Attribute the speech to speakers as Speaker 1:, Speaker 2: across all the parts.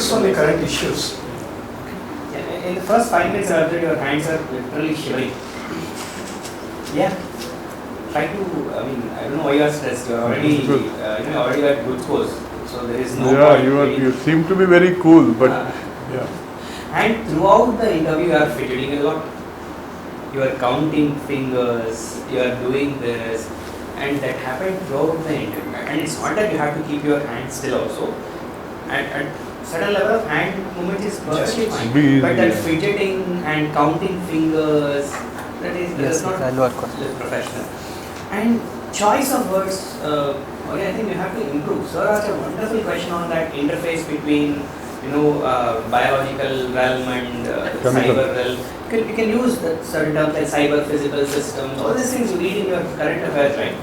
Speaker 1: based on the current issues.
Speaker 2: In the first 5 minutes, your hands are literally shivering. Yeah. Try to, I don't know why you are stressed. You are already, already got good scores. So there is no point.
Speaker 3: You seem to be very cool, but yeah.
Speaker 2: And throughout the interview, you are fidgeting a lot. You are counting fingers, you are doing this, and that happened throughout the interview. And it's not that you have to keep your hands still also. At certain level of hand movement is perfectly fine. But that fidgeting and counting fingers, that's not professional. And choice of words, I think you have to improve. Sir asked a wonderful question on that interface between biological realm and cyber realm. You can use that certain terms like cyber physical systems. All these things you read in your current affairs, right?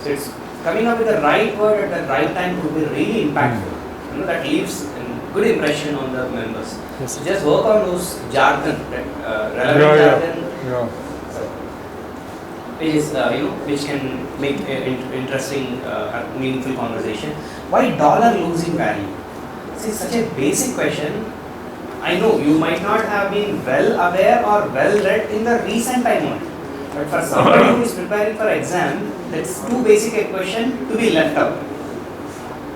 Speaker 2: So it's coming up with the right word at the right time could be really impactful. That leaves a good impression on the members. Yes. So just work on those jargon, relevant jargon. Which can make an interesting, meaningful conversation. Why dollar losing value? See, such a basic question. I know you might not have been well aware or well read in the recent time only. But for somebody who is preparing for exam, that's too basic a question to be left out.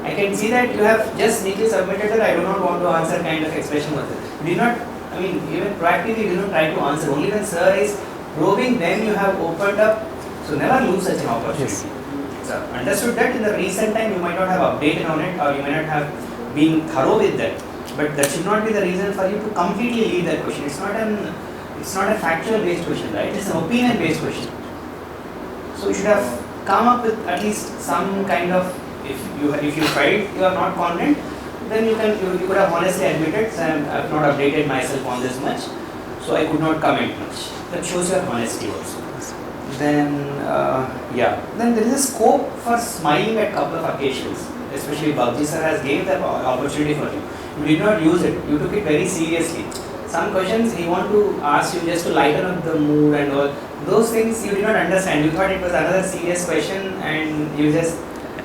Speaker 2: I can see that you have just neatly submitted that I do not want to answer kind of expression was it. Did not, even proactively you did not try to answer. Only when sir is probing, then you have opened up. So never lose such an opportunity. Yes. So understood that in the recent time you might not have updated on it or you may not have been thorough with that. But that should not be the reason for you to completely leave that question. It's not a factual based question, right? It's an opinion based question. So you should have come up with at least some kind of, if you felt you are not confident, then you could have honestly admitted I have not updated myself on this much, so I could not comment much. That shows your honesty also. Then there is a scope for smiling at couple of occasions, especially Babji sir has gave the opportunity for you. You did not use it, you took it very seriously. Some questions he want to ask you just to lighten up the mood and all. Those things you did not understand. You thought it was another serious question and you just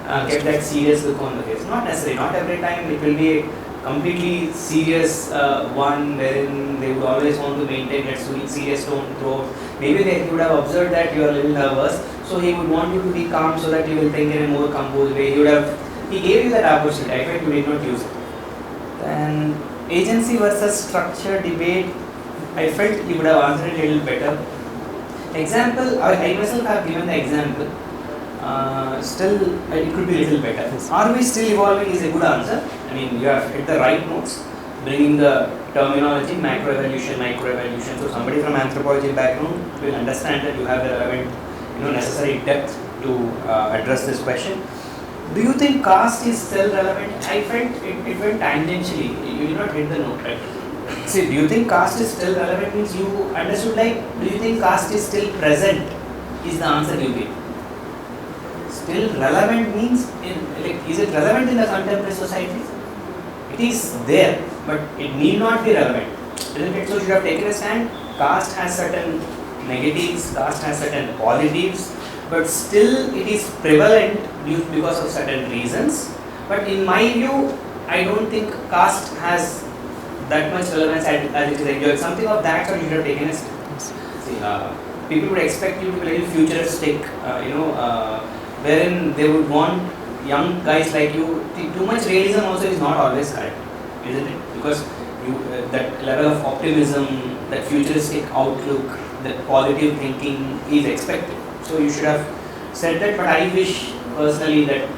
Speaker 2: kept that serious look on the face. Not necessary, not every time it will be a completely serious one wherein they would always want to maintain that serious tone throughout. Maybe he would have observed that you are a little nervous, so he would want you to be calm so that you will think in a more composed way. He gave you that opportunity, I felt you did not use it. Then agency versus structure debate, I felt you would have answered it a little better. Example, I myself have given the example. Still, it could be a little better. Are we still evolving is a good answer. You have hit the right notes, bringing the terminology, macroevolution, microevolution. So somebody from anthropology background will understand that you have the relevant, necessary depth to address this question. Do you think caste is still relevant? I felt it went tangentially. You did not hit the note, right? See, do you think caste is still relevant means you understood do you think caste is still present is the answer you give. Still relevant means, is it relevant in the contemporary society? It is there, but it need not be relevant. Isn't it? So you should have taken a stand. Caste has certain negatives, caste has certain positives, but still it is prevalent because of certain reasons. But in my view, I don't think caste has that much relevance as it is enjoyed. Something of that sort you should have taken a stand. See, people would expect you to be a little futuristic, wherein they would want young guys like you. Too much realism also is not always correct, isn't it? Because that level of optimism, that futuristic outlook, that positive thinking is expected. So you should have said that, but I wish personally that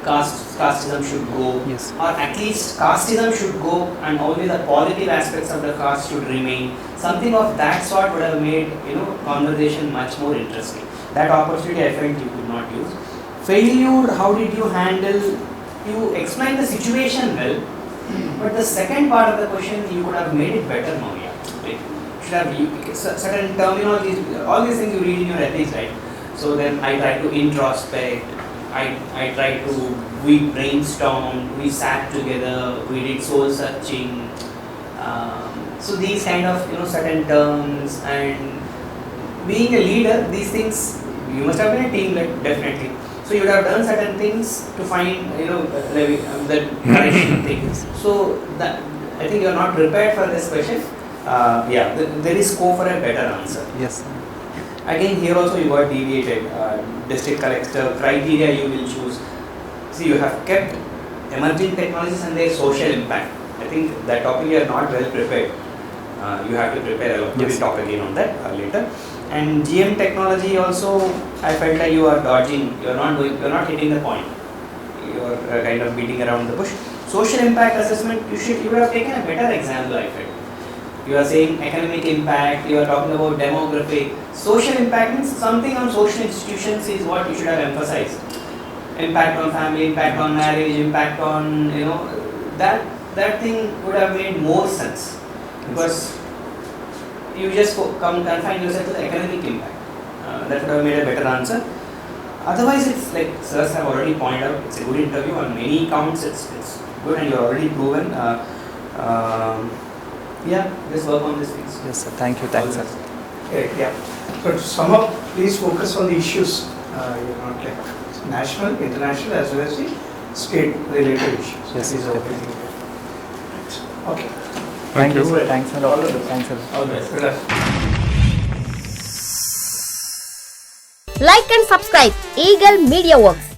Speaker 2: casteism should go, or at least casteism should go and only the positive aspects of the caste should remain. Something of that sort would have made conversation much more interesting. That opportunity I felt you could not use. Failure, how did you handle? You explained the situation well, but the second part of the question you could have made it better, Mourya. Right? Should have certain terminologies, all these things you read in your ethics, right? So then I try to introspect, I try to, we brainstormed, we sat together, we did soul searching. So these kind of certain terms, and being a leader, these things, you must have been a team lead, definitely. So you would have done certain things to find, the direction things. So that, I think you are not prepared for this question. There is scope for a better answer.
Speaker 1: Yes, sir.
Speaker 2: Again, here also you got deviated. District collector criteria you will choose. See, you have kept emerging technologies and their social impact. I think that topic you are not well prepared. You have to prepare a lot. We will talk again on that later. And GM technology also, I felt like you are dodging. You are not hitting the point. You are kind of beating around the bush. Social impact assessment, you would have taken a better example, I felt. You are saying economic impact, you are talking about demography. Social impact means something on social institutions is what you should have emphasized. Impact on family, impact on marriage, impact on, that thing would have made more sense. Because you just confine yourself to the economic impact. That would have made a better answer. Otherwise, it's like sirs have already pointed out, it's a good interview on many counts. It's good and you're already proven. Just work on these things.
Speaker 1: Yes, sir. Thank you. Thanks, sir.
Speaker 4: Okay, yeah. So to sum up, please focus on the issues. Not like national, international, as well as the state-related issues.
Speaker 1: Yes,
Speaker 4: That is
Speaker 1: sir.
Speaker 4: all we need. Okay.
Speaker 1: Thank you, sir.
Speaker 4: Well,
Speaker 1: Thanks a
Speaker 4: all
Speaker 1: lot.
Speaker 4: the best.
Speaker 1: Thanks a lot.
Speaker 2: All the best.
Speaker 4: Good luck.
Speaker 5: Like and subscribe Eagle Media Works.